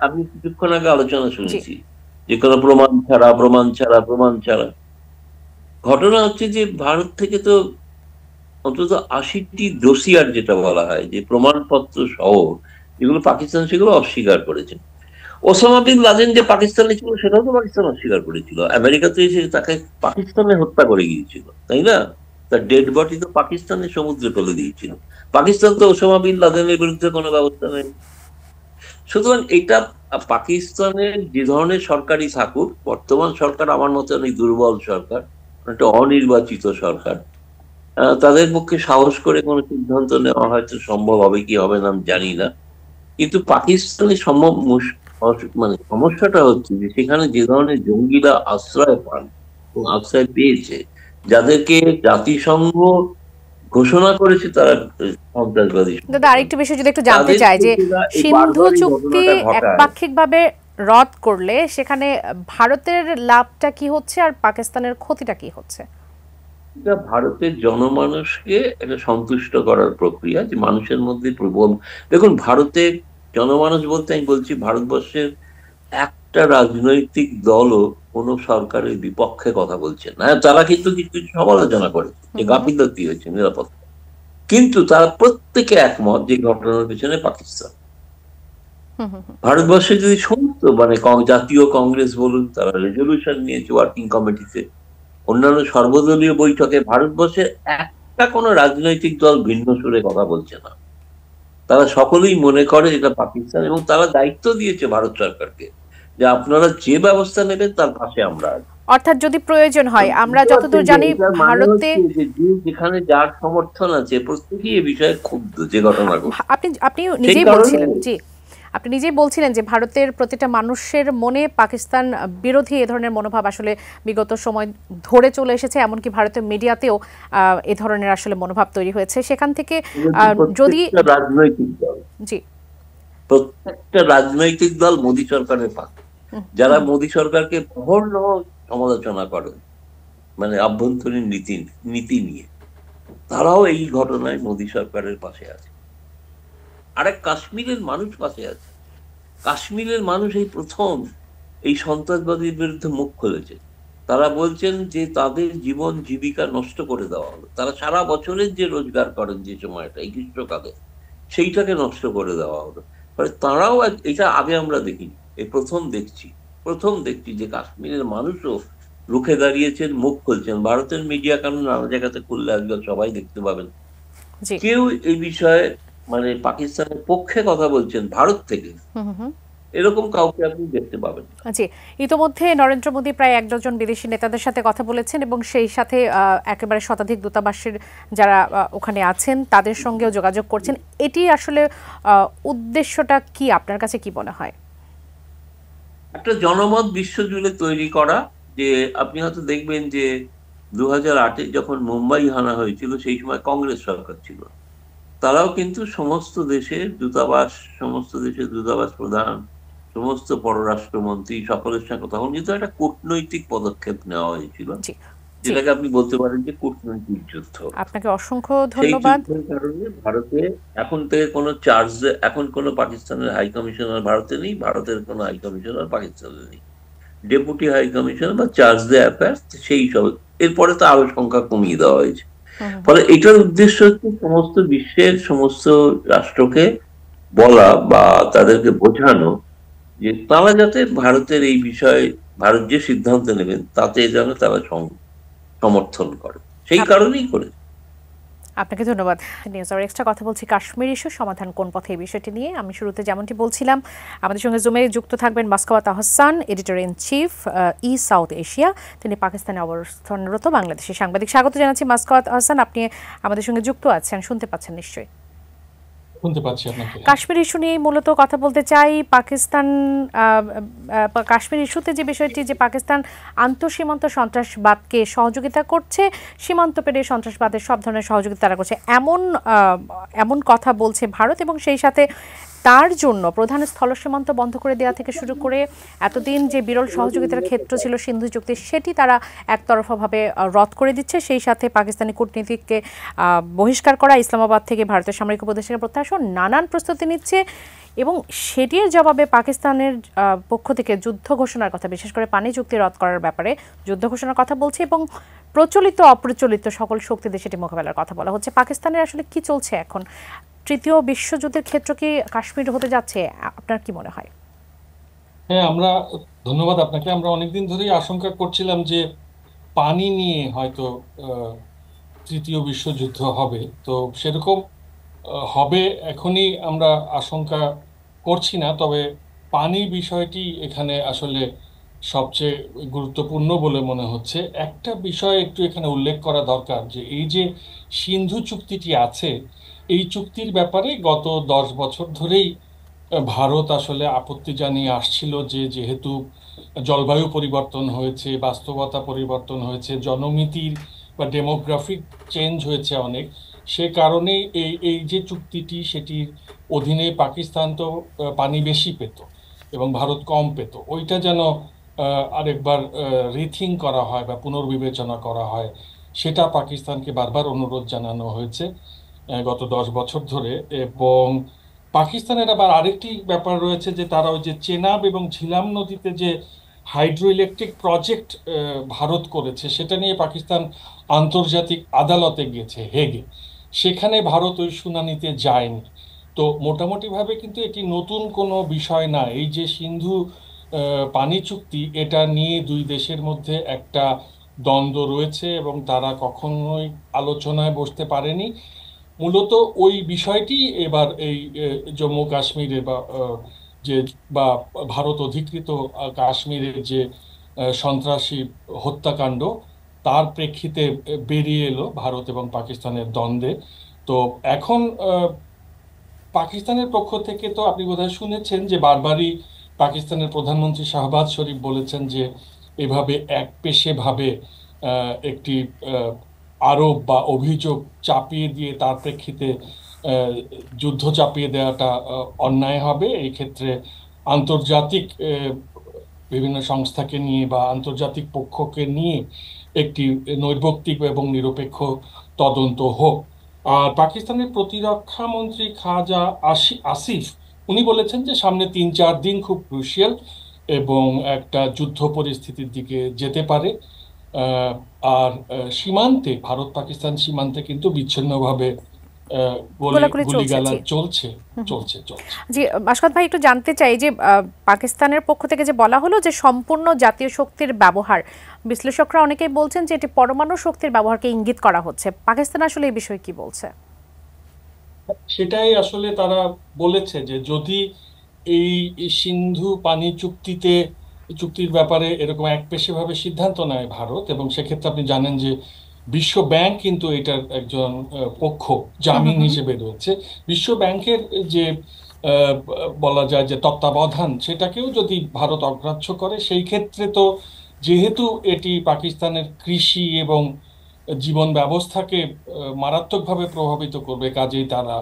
আমি কিছুক্ষণ আগে আলোচনা শুনেছি যে কোনো প্রমাণ ছাড়া প্রমাণ ছাড়া প্রমাণ ছাড়া, ঘটনা হচ্ছে যে ভারত থেকে তো অন্তত 80টি ডোসিয়ার যেটা বলা হয়, যে প্রমাণপত্র সহ, যেগুলো পাকিস্তান সেগুলো অস্বীকার করেছে। ওসামা বিন লাদেন যে পাকিস্তানে ছিল সেটাও তো পাকিস্তান অস্বীকার করেছিল। আমেরিকাতে এসে তাকে পাকিস্তানে হত্যা করে গিয়েছিল, তাই না? তার ডেড বডি তো পাকিস্তানের সমুদ্রে ফেলে দিয়েছিল। পাকিস্তান তো ওসামা বিন লাদেনের বিরুদ্ধে কোনো ব্যবস্থা নেই। সুতরাং এটা পাকিস্তানের যে ধরনের সরকারই থাকুক, বর্তমান সরকার আমার মতে অনেক দুর্বল সরকার, একটা অনির্বাচিত সরকার। তাদের পক্ষে সাহস করে কোনো সিদ্ধান্ত নেওয়া হয়তো সম্ভব হবে কি হবে না আমি জানি না। কিন্তু পাকিস্তানের মানে সমস্যাটা হচ্ছে যে সেখানে যে ধরনের জঙ্গিরা আশ্রয় পান এবং আশ্রয় পেয়েছে, যাদেরকে জাতিসংঘ ঘোষণা করেছে তারা সন্ত্রাসবাদী, দাদা আরেকটু বিষয় যদি একটু জানতে তাদের চাই যে লোকেরা এই সিন্ধু বারবার এই চুক্তি ঘটনাটা ঘটায়। একপাক্ষিকভাবে রদ করলে সেখানে ভারতের লাভটা কি হচ্ছে আর পাকিস্তানের ক্ষতিটা কি হচ্ছে? এটা ভারতের জনমানুষকে একটা সন্তুষ্ট করার প্রক্রিয়া, যে মানুষের মধ্যে প্রবল, দেখুন ভারতের জনমানুষ বলতে আমি বলছি ভারতবর্ষের একটা রাজনৈতিক দলও কোন সরকারের বিপক্ষে কথা বলছে না। তারা কিন্তু কিছু কিছু সমালোচনা করে যে গাফিলতি হয়েছে নিরাপত্তা, কিন্তু তারা প্রত্যেকে একমত যে ঘটনার পেছনে পাকিস্তান। ভারতবর্ষে যদি সমস্ত মানে জাতীয় কংগ্রেস বলুন, তারা রেজলিউশন নিয়েছে ওয়ার্কিং কমিটিতে, অন্যান্য সর্বদলীয় বৈঠকে, ভারতবর্ষের একটা কোনো রাজনৈতিক দল ভিন্ন সুরে কথা বলছে না। তারা সকলেই মনে করে এটা পাকিস্তান, এবং তারা দায়িত্ব দিয়েছে ভারত সরকারকে যে আপনারা যে ব্যবস্থা নেবেন তার পাশে আমরা আছি। অর্থাৎ যদি প্রয়োজন হয়, আমরা যতদূর জানি ভারতে যেখানে যার সমর্থন আছে প্রত্যেকেই এই বিষয়ে ক্ষুব্ধ যে ঘটনা ঘটছে। আপনি নিজেই বলছিলেন, জি আপনি নিজেই বলছিলেন যে ভারতের প্রতিটা মানুষের মনে পাকিস্তান বিরোধী এ ধরনের মনোভাব আসলে বিগত সময় ধরে চলে এসেছে, এমনকি ভারতের মিডিয়াতেও এ ধরনের আসলে মনোভাব তৈরি হয়েছে। সেখান থেকে যদি রাজনৈতিক দল, জি প্রত্যেকটা রাজনৈতিক দল মোদী সরকারের পাশে, যারা মোদী সরকারকে প্রবল সমালোচনা করেন মানে আভ্যন্তরীণ নীতি নিয়ে, তারাও এই ঘটনায় মোদী সরকারের পাশে আছে। আরেক কাশ্মীরের মানুষ পাশে আছে। কাশ্মীরের মানুষ এই প্রথম এই সন্ত্রাসবাদীর বিরুদ্ধে মুখ খুলেছে। তারা বলছেন যে তাদের জীবন জীবিকা নষ্ট করে দেওয়া হলো, তারা সারা বছরের যে রোজগার করেন যে সময়টা এই গ্রীষ্মকালে, সেইটাকে নষ্ট করে দেওয়া হলো। তারাও এটা আগে আমরা দেখিনি, এই প্রথম দেখছি যে কাশ্মীরের মানুষও রুখে দাঁড়িয়েছেন, মুখ খুলছেন। ভারতের মিডিয়া কারণ নানা জায়গাতে খুললে আজকাল সবাই দেখতে পাবেন, কেউ এই বিষয়ে মানে পাকিস্তানের পক্ষে কথা বলছেন ভারত থেকে, এরকম কাউকে আপনি দেখতে পাবেন। জি, ইতোমধ্যে নরেন্দ্র মোদী প্রায় 1 ডজন বিদেশি নেতাদের সাথে কথা বলেছেন এবং সেই সাথে একেবারে শতাধিক দূতাবাসের যারা ওখানে আছেন তাদের সঙ্গেও যোগাযোগ করছেন। এটি আসলে উদ্দেশ্যটা কি, আপনার কাছে কি মনে হয়? একটা জনমত বিশ্বজুড়ে তৈরি করা, যে আপনি হয়তো দেখবেন যে 2008-এ যখন মুম্বাই হানা হয়েছিল সেই সময় কংগ্রেস সরকার ছিল, তারাও কিন্তু সমস্ত দেশের দূতাবাস প্রধান, সমস্ত পররাষ্ট্রমন্ত্রী সকলের সঙ্গে কথা বলেন, কিন্তু একটা কূটনৈতিক পদক্ষেপ নেওয়া হয়েছিল, যেটাকে আপনি বলতে পারেন যে কূটনৈতিক যুদ্ধ। আপনাকে অসংখ্য ধন্যবাদ। কারণে ভারতে এখন থেকে এখন কোনো পাকিস্তানের হাই কমিশনার ভারতে নেই, ভারতের কোনো হাই কমিশনার পাকিস্তানে নেই, ডেপুটি হাই কমিশনার বা চার্জ দ্য অ্যাফেয়ার্স, সেই সব। এরপরে তো আরো সংখ্যা কমিয়ে দেওয়া হয়েছে। ফলে এটার উদ্দেশ্য হচ্ছে সমস্ত বিশ্বের সমস্ত রাষ্ট্রকে বলা বা তাদেরকে বোঝানো যে তারা যাতে ভারতের এই বিষয়ে ভারত যে সিদ্ধান্ত নেবেন তাতে যেন তারা সমর্থন করে, সেই কারণেই করেছে। আপনাকে ধন্যবাদ। নিউজ আওয়ার এক্সট্রা কথা বলছি কাশ্মীর ইস্যু সমাধান কোন পথে, এই বিষয়টি নিয়ে। আমি শুরুতে যেমনটি বলছিলাম, আমাদের সঙ্গে জুমে যুক্ত থাকবেন Maskwaith Ahsan, editor in chief South Asia. তিনি পাকিস্তানে অবস্থানরত বাংলাদেশি সাংবাদিক। স্বাগত জানাচ্ছি মাসকাওয়াত আহসান, আপনি আমাদের সঙ্গে যুক্ত আছেন, শুনতে পাচ্ছেন নিশ্চয়ই? কাশ্মীর ইস্যু নিয়ে মূলত কথা বলতে চাই। কাশ্মীর ইস্যুতে যে বিষয়টি, যে পাকিস্তান আন্তঃসীমান্ত সন্ত্রাসবাদকে সহযোগিতা করছে, সীমান্ত পেরিয়ে সন্ত্রাসবাদের সব ধরনের সহযোগিতা তারা করছে, এমন কথা বলছে ভারত, এবং সেই সাথে তার জন্য প্রধান স্থল সীমান্ত বন্ধ করে দেওয়া থেকে শুরু করে এতদিন যে বিরল সহযোগিতার ক্ষেত্র ছিল সিন্ধু চুক্তি, সেটি তারা একতরফাভাবে রদ করে দিচ্ছে। সেই সাথে পাকিস্তানি কূটনীতিককে বহিষ্কার করা, ইসলামাবাদ থেকে ভারতের সামরিক উপদেষ্টাকে প্রত্যাহার, নানান প্রস্তুতি নিচ্ছে। এবং সেটির জবাবে পাকিস্তানের পক্ষ থেকে যুদ্ধ ঘোষণার কথা, বিশেষ করে পানি চুক্তি রদ করার ব্যাপারে যুদ্ধ ঘোষণার কথা বলছে, এবং প্রচলিত অপ্রচলিত সকল শক্তি দিয়ে সেটি মোকাবেলার কথা বলা হচ্ছে। পাকিস্তানের আসলে কি চলছে এখন? তৃতীয় বিশ্বযুদ্ধের ক্ষেত্র কি কাশ্মীর হতে যাচ্ছে? আপনার কি মনে হয়? হ্যাঁ, ধন্যবাদ আপনাকে। আমরা অনেকদিন ধরেই আশঙ্কা করছিলাম যে পানি নিয়ে হয়তো তৃতীয় বিশ্বযুদ্ধ হবে। তো সেরকম হবে এখনই আমরা আশঙ্কা করছি না, তবে পানি বিষয়টি এখানে আসলে সবচেয়ে গুরুত্বপূর্ণ বলে মনে হচ্ছে। একটা বিষয় একটু এখানে উল্লেখ করা দরকার, যে এই যে সিন্ধু চুক্তিটি আছে, এই চুক্তির ব্যাপারে গত 10 বছর ধরেই ভারত আসলে আপত্তি জানিয়ে আসছিল যে যেহেতু জলবায়ু পরিবর্তন হয়েছে, বাস্তবতা পরিবর্তন হয়েছে, জনমিতির বা ডেমোগ্রাফিক চেঞ্জ হয়েছে অনেক, সে কারণে এই যে চুক্তিটি, সেটির অধীনে পাকিস্তান তো পানি বেশি পেত এবং ভারত কম পেত। ওইটা যেন আরেকবার রিথিঙ্ক করা হয় বা পুনর্বিবেচনা করা হয়, সেটা পাকিস্তানকে বারবার অনুরোধ জানানো হয়েছে গত 10 বছর ধরে। এবং পাকিস্তানের আবার আরেকটি ব্যাপার রয়েছে, যে তারা ওই যে চেনাব এবং ঝিলাম নদীতে যে হাইড্রো ইলেকট্রিক প্রজেক্ট ভারত করেছে, সেটা নিয়ে পাকিস্তান আন্তর্জাতিক আদালতে গিয়েছে, হেগে। সেখানে ভারত ওই শুনানিতে যায়নি। তো মোটামুটিভাবে কিন্তু এটি নতুন কোনো বিষয় না। এই যে সিন্ধু পানি চুক্তি, এটা নিয়ে দুই দেশের মধ্যে একটা দ্বন্দ্ব রয়েছে এবং তারা কখনোই আলোচনায় বসতে পারেনি। মূলত ওই বিষয়টি এবার এই জম্মু কাশ্মীরে বা ভারত অধিকৃত কাশ্মীরের যে সন্ত্রাসী হত্যাকাণ্ড, তার প্রেক্ষিতে বেরিয়ে এলো ভারত এবং পাকিস্তানের দ্বন্দ্বে। তো এখন পাকিস্তানের পক্ষ থেকে তো আপনি বোধহয় শুনেছেন যে বারবারই পাকিস্তানের প্রধানমন্ত্রী শাহবাজ শরীফ বলেছেন যে এভাবে একপেশেভাবে একটি আরোপ বা অভিযোগ চাপিয়ে দিয়ে তার প্রেক্ষিতে যুদ্ধ চাপিয়ে দেওয়াটা অন্যায় হবে। এই ক্ষেত্রে আন্তর্জাতিক বিভিন্ন সংস্থাকে নিয়ে বা আন্তর্জাতিক পক্ষকে নিয়ে একটি নৈর্ব্যক্তিক এবং নিরপেক্ষ তদন্ত হোক। আর পাকিস্তানের প্রতিরক্ষা মন্ত্রী খাজা আসিফ, উনি বলেছেন যে সামনে 3-4 দিন খুব ক্রুশিয়াল এবং একটা যুদ্ধ পরিস্থিতির দিকে যেতে পারে। আর সীমান্তে, ভারত পাকিস্তান সীমান্তে কিন্তু বিচ্ছিন্নভাবে গুলিগালা চলছে। জি মাসকাত ভাই, একটু জানতে চাই যে পাকিস্তানের পক্ষ থেকে যে বলা হলো যে সম্পূর্ণ জাতীয় শক্তির ব্যবহার, বিশ্লেষকরা অনেকেই বলছেন যে এটি পরমাণু শক্তির ব্যবহারকে ইঙ্গিত করা হচ্ছে। পাকিস্তান আসলে এই বিষয়ে কি বলছে? সেটাই আসলে তারা বলেছে যে যদি এই সিন্ধু পানি চুক্তির ব্যাপারে এরকম একপেশেভাবে সিদ্ধান্ত নেয় ভারত, এবং সেক্ষেত্রে আপনি জানেন যে বিশ্ব ব্যাংক কিন্তু এটার একজন পক্ষ, জামিন হিসেবে রয়েছে। বিশ্ব ব্যাংকের যে বলা যায় যে তত্ত্বাবধান, সেটাকেও যদি ভারত অগ্রাহ্য করে, সেই ক্ষেত্রে তো যেহেতু এটি পাকিস্তানের কৃষি এবং জীবন ব্যবস্থাকে মারাত্মকভাবে প্রভাবিত করবে, কাজেই তারা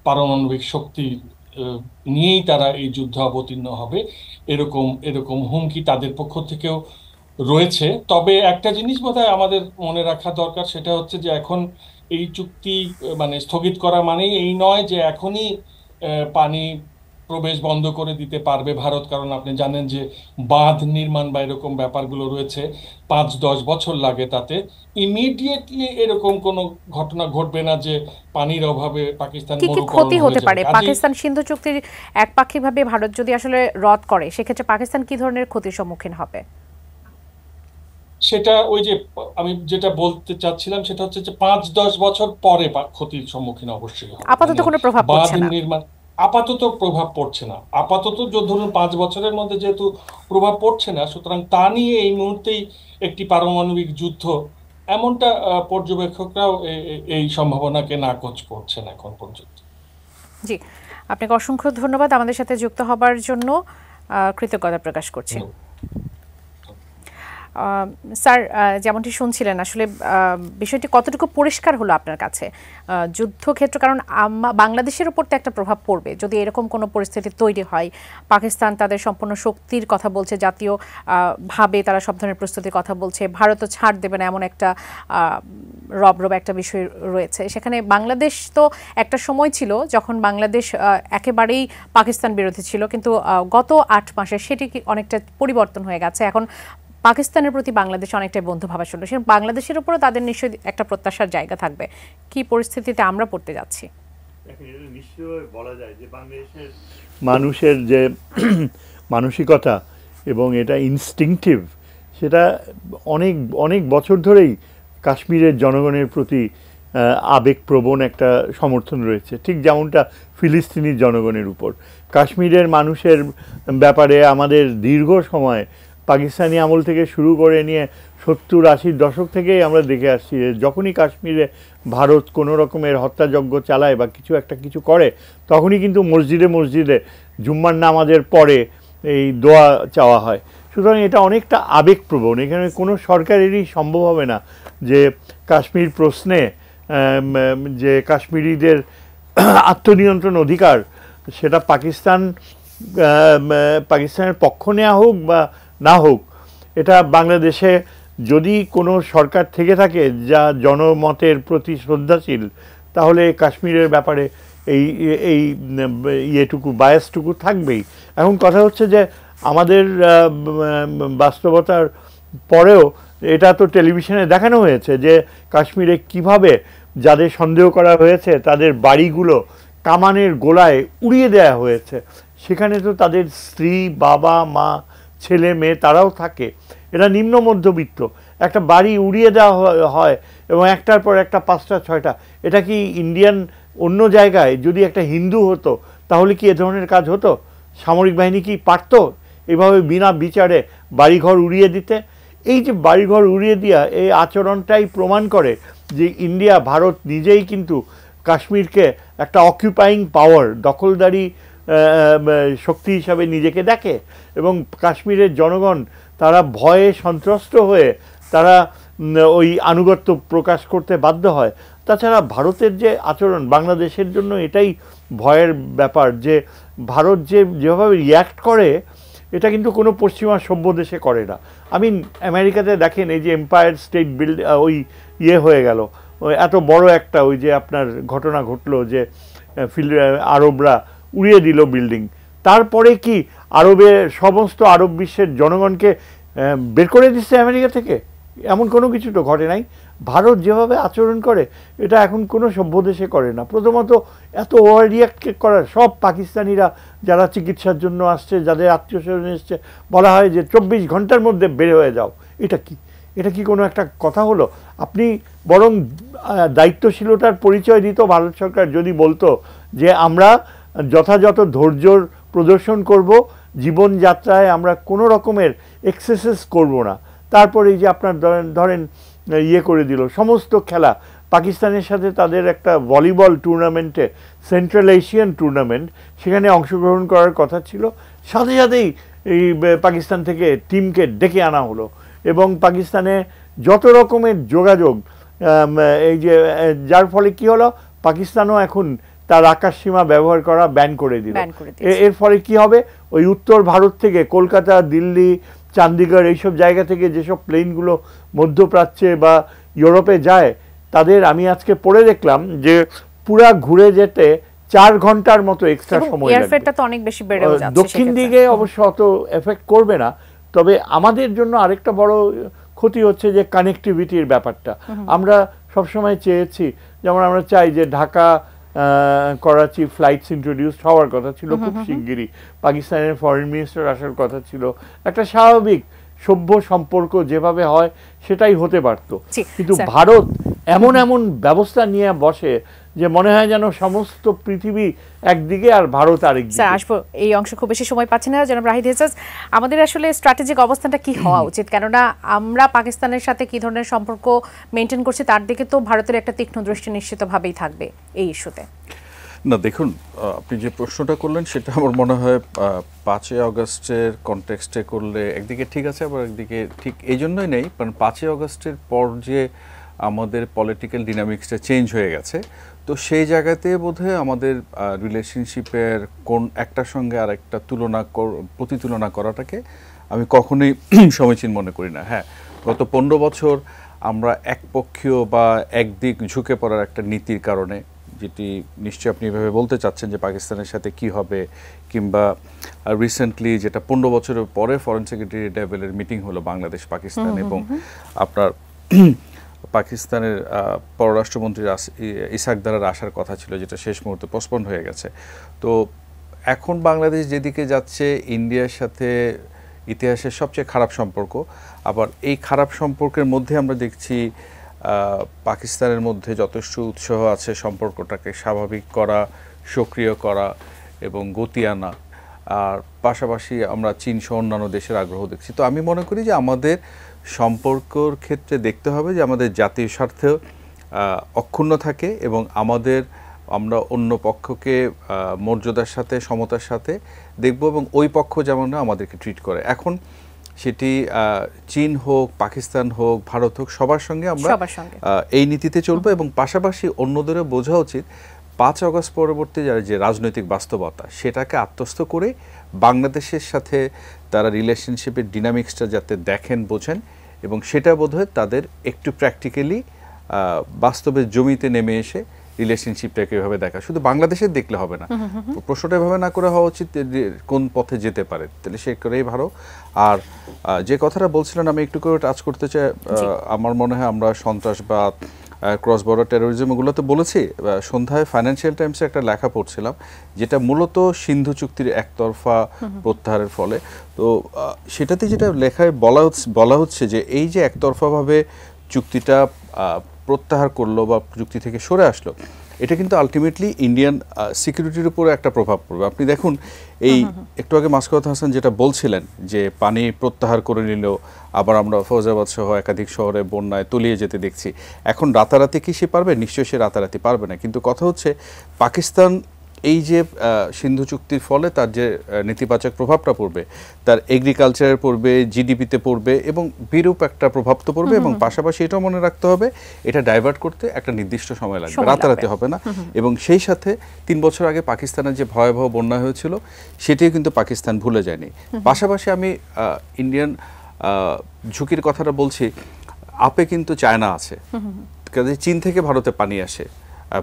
পারমাণবিক শক্তি নিয়েই তারা এই যুদ্ধ অবতীর্ণ হবে, এরকম হুমকি তাদের পক্ষ থেকেও রয়েছে। তবে একটা জিনিস বোধহয় আমাদের মনে রাখা দরকার, সেটা হচ্ছে যে এখন এই চুক্তি মানে স্থগিত করা মানেই এই নয় যে এখনই পানি প্রবেশ বন্ধ করে দিতে পারবে ভারত। কারণ আপনি জানেন যে বাঁধ নির্মাণ বা এরকম ব্যাপারগুলো রয়েছে, 5-10 বছর লাগে তাতে। ইমিডিয়েটলি এরকম কোনো ঘটনা ঘটবে না যে পানির অভাবে পাকিস্তান ক্ষতি হতে পারে। পাকিস্তান সিন্ধু চুক্তির একপাক্ষিকভাবে ভারত যদি আসলে রদ করে, সেক্ষেত্রে পাকিস্তান কি ধরনের ক্ষতির সম্মুখীন হবে? সেটা ওই যে আমি যেটা বলতে চাচ্ছিলাম সেটা হচ্ছে যে 5-10 বছর পরে ক্ষতির সম্মুখীন অবশ্যই হবে, আপাতত মানে কোনো প্রভাব পড়ছে বাঁধ না। নির্মাণ আপাতত প্রভাব পড়ছে না। আপাতত ধরুন 5 বছরের মধ্যে যেহেতু প্রভাব পড়ছে না, সুতরাং তা নিয়ে এই মুহূর্তেই একটি পারমাণবিক যুদ্ধ এমনটা পর্যবেক্ষকরাও এই সম্ভাবনাকে নাকচ করছেন এখন পর্যন্ত। জি, আপনাকে অসংখ্য ধন্যবাদ আমাদের সাথে যুক্ত হবার জন্য, কৃতজ্ঞতা প্রকাশ করছি। স্যার, যেমনটি শুনছিলেন, আসলে বিষয়টি কতটুকু পরিষ্কার হলো আপনার কাছে? যুদ্ধক্ষেত্র, কারণ বাংলাদেশের উপর তো একটা প্রভাব পড়বে যদি এরকম কোনো পরিস্থিতি তৈরি হয়। পাকিস্তান তাদের সম্পূর্ণ শক্তির কথা বলছে, জাতীয় ভাবে তারা সব ধরনের প্রস্তুতির কথা বলছে, ভারতও ছাড় দেবে না এমন একটা রব একটা বিষয় রয়েছে। সেখানে বাংলাদেশ তো একটা সময় ছিল যখন বাংলাদেশ একেবারেই পাকিস্তান বিরোধী ছিল, কিন্তু গত 8 মাসে সেটি অনেকটা পরিবর্তন হয়ে গেছে। এখন পাকিস্তানের প্রতি বাংলাদেশ অনেকটাই বন্ধুভাবা শুনল, সে বাংলাদেশের উপরও তাদের নিশ্চয়ই একটা প্রত্যাশার জায়গা থাকবে। কি পরিস্থিতিতে আমরা পড়তে যাচ্ছি? নিশ্চয়ই বলা যায় যে বাংলাদেশের মানুষের যে মানসিকতা এবং এটা ইনস্টিংটিভ, সেটা অনেক অনেক বছর ধরেই কাশ্মীরের জনগণের প্রতি আবেগপ্রবণ একটা সমর্থন রয়েছে, ঠিক যেমনটা ফিলিস্তিনি জনগণের উপর। কাশ্মীরের মানুষের ব্যাপারে আমাদের দীর্ঘ সময় পাকিস্তানি আমল থেকে শুরু করে নিয়ে 70-80 দশক থেকেই আমরা দেখে আসছি যে যখনই কাশ্মীরে ভারত কোনো রকমের হত্যাযজ্ঞ চালায় বা কিছু করে, তখনই কিন্তু মসজিদে মসজিদে জুম্মার নামাজের পরে এই দোয়া চাওয়া হয়। সুতরাং এটা অনেকটা আবেগপ্রবণ। এখানে কোনো সরকারেরই সম্ভব হবে না যে কাশ্মীর প্রশ্নে যে কাশ্মীরিদের আত্মনিয়ন্ত্রণ অধিকার, সেটা পাকিস্তানের পক্ষ নেওয়া হোক বা না হোক, এটা বাংলাদেশে যদি কোনো সরকার থেকে থাকে যা জনমতের প্রতি শ্রদ্ধাশীল, তাহলে কাশ্মীরের ব্যাপারে এই ইয়েটুকু বায়াসটুকু থাকবেই। এখন কথা হচ্ছে যে আমাদের বাস্তবতার পরেও এটা তো টেলিভিশনে দেখানো হয়েছে যে কাশ্মীরে কিভাবে যাদের সন্দেহ করা হয়েছে তাদের বাড়িগুলো কামানের গোলায় উড়িয়ে দেওয়া হয়েছে। সেখানে তো তাদের স্ত্রী, বাবা, মা, ছেলে মেয়ে তারাও থাকে। এটা নিম্ন মধ্যবিত্ত, একটা বাড়ি উড়িয়ে দেওয়া হয় এবং একটার পর একটা 5টা 6টা। এটা কি ইন্ডিয়ান অন্য জায়গায় যদি একটা হিন্দু হতো তাহলে কি এ ধরনের কাজ হতো? সামরিক বাহিনী কি পারতো এভাবে বিনা বিচারে বাড়িঘর উড়িয়ে দিতে? এই যে বাড়িঘর উড়িয়ে দেওয়া, এই আচরণটাই প্রমাণ করে যে ইন্ডিয়া, ভারত নিজেই কিন্তু কাশ্মীরকে একটা অকুপাইং পাওয়ার, দখলদারি শক্তি হিসাবে নিজেকে দেখে। এবং কাশ্মীরের জনগণ তারা ভয়ে সন্ত্রস্ত হয়ে তারা ওই আনুগত্য প্রকাশ করতে বাধ্য হয়। তাছাড়া ভারতের যে আচরণ বাংলাদেশের জন্য এটাই ভয়ের ব্যাপার, যে ভারত যেভাবে রিয়্যাক্ট করে এটা কিন্তু কোনো পশ্চিমা সভ্য দেশে করে না। আমি আমেরিকাতে দেখেন এই যে এম্পায়ার স্টেট ওই হয়ে গেল, এত বড় একটা ওই যে আপনার ঘটনা ঘটলো যে আরবরা উড়িয়ে দিল বিল্ডিং, তারপরে কি সমস্ত আরব বিশ্বের জনগণকে বের করে দিচ্ছে আমেরিকা থেকে? এমন কোনো কিছু তো ঘটে নাই। ভারত যেভাবে আচরণ করে এটা এখন কোনো সভ্য দেশে করে না। প্রথমত এত ওভার রিয়াক্ট করার, সব পাকিস্তানিরা যারা চিকিৎসার জন্য আসছে, যাদের আত্মীয় স্বজন এসছে, বলা হয় যে 24 ঘন্টার মধ্যে বের হয়ে যাও। এটা কি কোনো একটা কথা হলো? আপনি বরং দায়িত্বশীলতার পরিচয় দিত ভারত সরকার যদি বলতো যে আমরা যথাযথ ধৈর্যর প্রদর্শন করব, জীবনযাত্রায় আমরা কোনো রকমের এক্সেসেস করব না। তারপরে এই যে আপনার ধরেন করে দিল সমস্ত খেলা। পাকিস্তানের সাথে তাদের একটা ভলিবল টুর্নামেন্টে, সেন্ট্রাল এশিয়ান টুর্নামেন্ট, সেখানে অংশগ্রহণ করার কথা ছিল, সাথে সাথেই এই পাকিস্তান থেকে টিমকে ডেকে আনা হলো এবং পাকিস্তানে যত রকমের যোগাযোগ, এই যে যার ফলে কি হলো, পাকিস্তানও এখন তার আকাশ সীমা ব্যবহার করা ব্যান করে দিল। এর ফলে কি হবে, ওই উত্তর ভারত থেকে কলকাতা, দিল্লি, চণ্ডীগড় এইসব জায়গা থেকে যেসব প্লেনগুলো মধ্যপ্রাচ্যে বা ইউরোপে যায়, তাদের আমি আজকে পড়ে দেখলাম যে পুরা ঘুরে যেতে 4 ঘন্টার মতো এক্সট্রা সময় লাগবে। দক্ষিণ দিকে অবশ্য অত এফেক্ট করবে না, তবে আমাদের জন্য আরেকটা বড় ক্ষতি হচ্ছে যে কানেক্টিভিটির ব্যাপারটা। আমরা সবসময় চেয়েছি, যেমন আমরা চাই যে ঢাকা করাচি ফ্লাইটস ইন্ট্রোডিউস হওয়ার কথা ছিল খুব শিগগিরই, পাকিস্তানের ফরেন মিনিস্টার আসার কথা ছিল, একটা স্বাভাবিক সভ্য সম্পর্ক যেভাবে হয় সেটাই হতে পারত। জি, কিন্তু স্যার। ভারত এমন এমন ব্যবস্থা নিয়ে বসে যে মনে হয় যেন সমস্ত পৃথিবী একদিকে আর ভারত আরেকদিকে। স্যার আসবো, এই অংশ খুব বেশি সময় পাচ্ছি না জনাব রাহিদ এজাজ। আমাদের আসলে স্ট্র্যাটেজিক অবস্থানটা কি হওয়া উচিত, কেননা আমরা পাকিস্তানের সাথে কি ধরনের সম্পর্ক মেনটেন করছি তার দিকে তো ভারতের একটা তীক্ষ্ণ দৃষ্টি নিশ্চিতভাবেই থাকবে এই ইস্যুতে। না দেখুন, আপনি যে প্রশ্নটা করলেন সেটা আমার মনে হয় 5ই আগস্টের কনটেক্সটে করলে একদিকে ঠিক আছে, আবার একদিকে ঠিক এই জন্যই নেই, কারণ 5ই আগস্টের পর যে আমাদের পলিটিক্যাল ডিনামিক্সটা চেঞ্জ হয়ে গেছে, তো সেই জায়গাতে বোধহয় আমাদের রিলেশনশিপের কোন একটার সঙ্গে আর একটা প্রতিতুলনা করাটাকে আমি কখনোই সমীচীন মনে করি না। হ্যাঁ, গত 15 বছর আমরা একপক্ষীয় বা একদিক ঝুঁকে পড়ার একটা নীতির কারণে, যেটি নিশ্চয়ই আপনি এভাবে বলতে চাচ্ছেন যে পাকিস্তানের সাথে কি হবে, কিংবা রিসেন্টলি যেটা 15 বছরের পরে ফরেন সেক্রেটারি লেভেলের মিটিং হলো বাংলাদেশ পাকিস্তান, এবং আপনার পাকিস্তানের পররাষ্ট্রমন্ত্রী ইসাক দারার আসার কথা ছিল, যেটা শেষ মুহূর্তে পোস্টপন্ড হয়ে গেছে। তো এখন বাংলাদেশ যেদিকে যাচ্ছে, ইন্ডিয়ার সাথে ইতিহাসের সবচেয়ে খারাপ সম্পর্ক, আবার এই খারাপ সম্পর্কের মধ্যে আমরা দেখছি পাকিস্তানের মধ্যে যথেষ্ট উৎসাহ আছে সম্পর্কটাকে স্বাভাবিক করা, সক্রিয় করা এবং গতি আনা, আর পাশাপাশি আমরা চীন সহ অন্যান্য দেশের আগ্রহ দেখছি। তো আমি মনে করি যে আমাদের সম্পর্কর ক্ষেত্রে দেখতে হবে যে আমাদের জাতীয় স্বার্থ অক্ষুণ্ণ থাকে, এবং আমরা অন্য পক্ষকে মর্যাদার সাথে, সমতার সাথে দেখব, এবং ওই পক্ষ যেমন না আমাদেরকে ট্রিট করে। এখন সেটি চীন হোক, পাকিস্তান হোক, ভারত হোক, সবার সঙ্গে আমরা এই নীতিতে চলবো, এবং পাশাপাশি অন্যদেরও বোঝা উচিত 5 আগস্ট পরবর্তী যে রাজনৈতিক বাস্তবতা সেটাকে আত্মস্থ করে বাংলাদেশের সাথে তারা রিলেশনশিপের ডিনামিক্সটা যাতে দেখেন, বোঝেন, এবং সেটা বোধহয় তাদের একটু প্র্যাকটিক্যালি বাস্তবের জমিতে নেমে এসে রিলেশনশিপটাকে এভাবে দেখা, শুধু বাংলাদেশের দেখলে হবে না, প্রশ্নটা এভাবে না করে হওয়া উচিত কোন পথে যেতে পারে, তাহলে সে করেই ভালো। আর যে কথাটা বলছিলেন আমি একটু করে টাচ করতে চাই, আমার মনে হয় আমরা সন্ত্রাসবাদ, ক্রস বর্ডার টেরোরিজম এগুলো তো বলেছি। সন্ধ্যায় ফাইন্যান্সিয়াল টাইমসে একটা লেখা পড়ছিলাম, যেটা মূলত সিন্ধু চুক্তির একতরফা প্রত্যাহারের ফলে। তো সেটাতে যেটা লেখায় বলা হচ্ছে যে এই যে একতরফাভাবে চুক্তিটা প্রত্যাহার করলো বা চুক্তি থেকে সরে আসলো, এটা কিন্তু আলটিমেটলি ইন্ডিয়ান সিকিউরিটির উপরে একটা প্রভাব পড়বে। আপনি দেখুন, এই একটু আগে মাসকাত হাসান যেটা বলছিলেন যে পানি প্রত্যাহার করে নিল, আবার আমরা ফৌজাবাদ সহ একাধিক শহরে বন্যায় তলিয়ে যেতে দেখছি। এখন রাতারাতি কি সে পারবে? নিশ্চয়ই সে রাতারাতি পারবে না, কিন্তু কথা হচ্ছে পাকিস্তান এই যে সিন্ধু চুক্তির ফলে তার যে নেতিবাচক প্রভাবটা পড়বে, তার এগ্রিকালচারে পড়বে, জিডিপিতে পড়বে, এবং বিরূপ একটা প্রভাব তো পড়বে, এবং পাশাপাশি এটাও মনে রাখতে হবে এটা ডাইভার্ট করতে একটা নির্দিষ্ট সময় লাগবে, রাতারাতি হবে না। এবং সেই সাথে 3 বছর আগে পাকিস্তানের যে ভয়াবহ বন্যা হয়েছিল সেটিও কিন্তু পাকিস্তান ভুলে যায়নি। পাশাপাশি আমি ইন্ডিয়ান ঝুঁকির কথাটা বলছি, আপে কিন্তু চায়না আছে, কাজে চীন থেকে ভারতে পানি আসে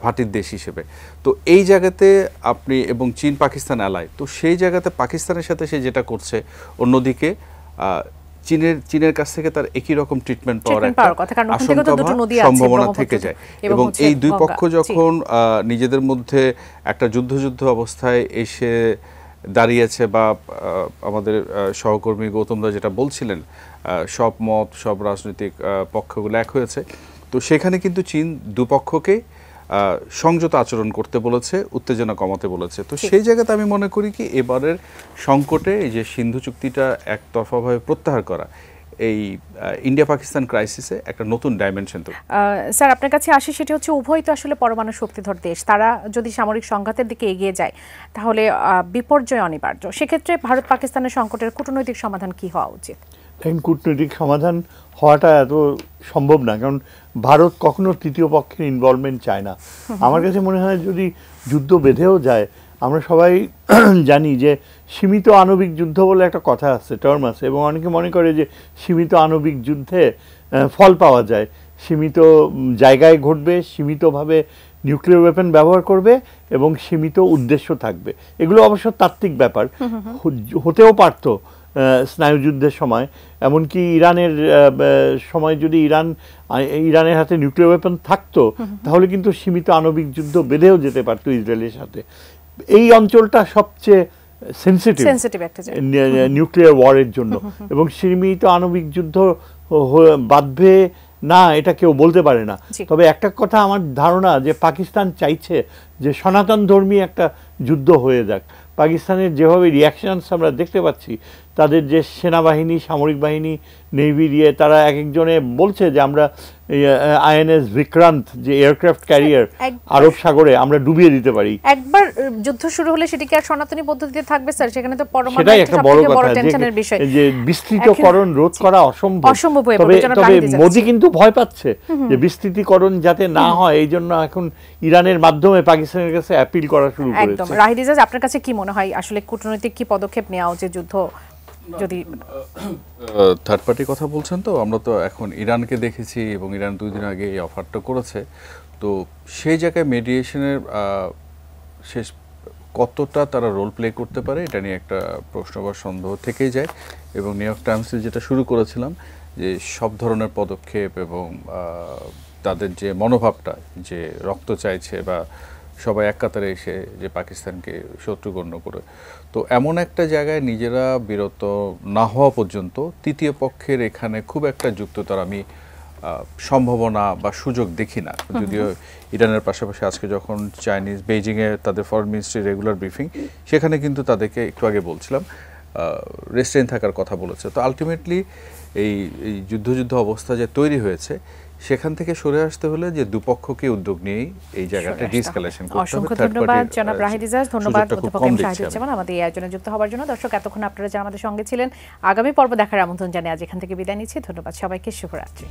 ভাটির দেশ হিসেবে। তো এই জায়গাতে আপনি, এবং চীন পাকিস্তান অ্যালাই, তো সেই জায়গাতে পাকিস্তানের সাথে সে যেটা করছে, অন্যদিকে চীনের কাছ থেকে তার একই রকম ট্রিটমেন্ট পাওয়ার একটা আশঙ্কা বা সম্ভাবনা থেকে যায়। এবং এই দুই পক্ষ যখন নিজেদের মধ্যে একটা যুদ্ধ অবস্থায় এসে দাঁড়িয়েছে, বা আমাদের সহকর্মী গৌতম দা যেটা বলছিলেন, সব মত, সব রাজনৈতিক পক্ষগুলো এক হয়েছে, তো সেখানে কিন্তু চীন দুপক্ষকে সংযত আচরণ করতে বলেছে, উত্তেজনা কমাতে বলেছে। তো সেই জায়গাতে আমি মনে করি কি এবারের সংকটে এই যে সিন্ধু চুক্তিটা একতরফাভাবে প্রত্যাহার করা, এই ইন্ডিয়া পাকিস্তান ক্রাইসিসে একটা নতুন ডাইমেনশন। তো স্যার আপনার কাছে আসি, সেটি হচ্ছে উভয় তো আসলে পরমাণু শক্তিধর দেশ, তারা যদি সামরিক সংঘাতের দিকে এগিয়ে যায় তাহলে বিপর্যয় অনিবার্য। সেক্ষেত্রে ভারত পাকিস্তানের সংকটের কূটনৈতিক সমাধান কি হওয়া উচিত? দেখেন, কূটনৈতিক সমাধান হওয়াটা এত সম্ভব না, কারণ ভারত কখনো তৃতীয় পক্ষের ইনভলভমেন্ট চায় না। আমার কাছে মনে হয় যদি যুদ্ধ বেঁধেও যায়, আমরা সবাই জানি যে সীমিত আণবিক যুদ্ধ বলে একটা কথা আছে, টার্ম আছে, এবং অনেকে মনে করে যে সীমিত আণবিক যুদ্ধে ফল পাওয়া যায়, সীমিত জায়গায় ঘটবে, সীমিতভাবে নিউক্লিয়ার ওয়েপন ব্যবহার করবে, এবং সীমিত উদ্দেশ্য থাকবে। এগুলো অবশ্য তাত্ত্বিক ব্যাপার, হতেও পারতো স্নায়ুযুদ্ধের সময়। এমনকি ইরানের সময় যদি ইরানের হাতে নিউক্লিয়ার ওয়েপন থাকতো, তাহলে কিন্তু সীমিত আণবিক যুদ্ধ বেঁধেও যেতে পারতো ইসরায়েলের সাথে। এই অঞ্চলটা সবচেয়ে সেনসিটিভ একটা জায়গা। নিউক্লিয়ার ওয়ারের জন্য, এবং সীমিত আণবিক যুদ্ধ বাঁধবে না এটা কেউ বলতে পারে না। তবে একটা কথা আমার ধারণা যে পাকিস্তান চাইছে যে সনাতন ধর্মী একটা যুদ্ধ হয়ে যাক। পাকিস্তানের যেভাবে রিয়াকশনস আমরা দেখতে পাচ্ছি, তাদের যে সেনাবাহিনী, সামরিক বাহিনী, নেভি দিয়ে তারা এক একজনে বলছে যে আমরা আইএনএস বিক্রান্ত যে এয়ারক্রাফট ক্যারিয়ার আরব সাগরে আমরা ডুবিয়ে দিতে পারি। একবার যুদ্ধ শুরু হলে সেটি কি আর সনাতনী পদ্ধতিতে থাকবে স্যার? সেখানে তো পরমাণু সেটাই একটা বড় কথা যে বিস্তৃতকরণ রোধ করা অসম্ভব। তবে মোদি কিন্তু ভয় পাচ্ছে যে বিস্তৃতিকরণ যাতে না হয়, এই জন্য এখন ইরানের মাধ্যমে পাকিস্তানের কাছে অ্যাপিল করা শুরু করেছে। একদম। রাহিদ ইজাজ, আপনার কাছে কি মনে হয় আসলে কূটনৈতিক কি পদক্ষেপ নেওয়া উচিত যুদ্ধ যদি থার্ড পার্টির কথা বলছেন? তো আমরা তো এখন ইরানকে দেখেছি এবং ইরান 2 দিন আগে এই অফারটা করেছে। তো সেই জায়গায় মেডিয়েশনের শেষ কতটা তারা রোল প্লে করতে পারে এটা নিয়ে একটা প্রশ্ন বা সন্দেহ থেকেই যায়। এবং নিউ ইয়র্ক টাইমসে যেটা শুরু করেছিলাম যে সব ধরনের পদক্ষেপ এবং তাদের যে মনোভাবটা যে রক্ত চাইছে বা সবাই এক কাতারে এসে যে পাকিস্তানকে শত্রু গণ্য করে, তো এমন একটা জায়গায় নিজেরা বিরত না হওয়া পর্যন্ত তৃতীয় পক্ষের এখানে খুব একটা যুক্ততার আমি সম্ভাবনা বা সুযোগ দেখি না। যদিও ইরানের পাশাপাশি আজকে যখন চাইনিজ বেইজিংয়ে তাদের ফরেন মিনিস্ট্রি রেগুলার ব্রিফিং, সেখানে কিন্তু তাদেরকে একটু আগে বলছিলাম রেস্ট্রেন থাকার কথা বলেছে। তো আলটিমেটলি এই যুদ্ধ অবস্থা যে তৈরি হয়েছে, সেখান থেকে সরে আসতে হলে যে দুপক্ষকে উদ্যোগ নিয়েই এই জায়গাটা ডিএসকেলেশন করতে হবে। অসংখ্য ধন্যবাদ জনাব রাহিদ ইজাজ, ধন্যবাদ অধ্যাপক এম শাহিদুজ্জামান আমাদের এই আয়োজনে যুক্ত হওয়ার জন্য। দর্শক, এতক্ষণ আপনারা যারা আমাদের সঙ্গে ছিলেন, আগামী পর্ব দেখার আমন্ত্রণ জানিয়ে আজ এখান থেকে বিদায় নিচ্ছি। ধন্যবাদ সবাইকে, শুভরাত্রি।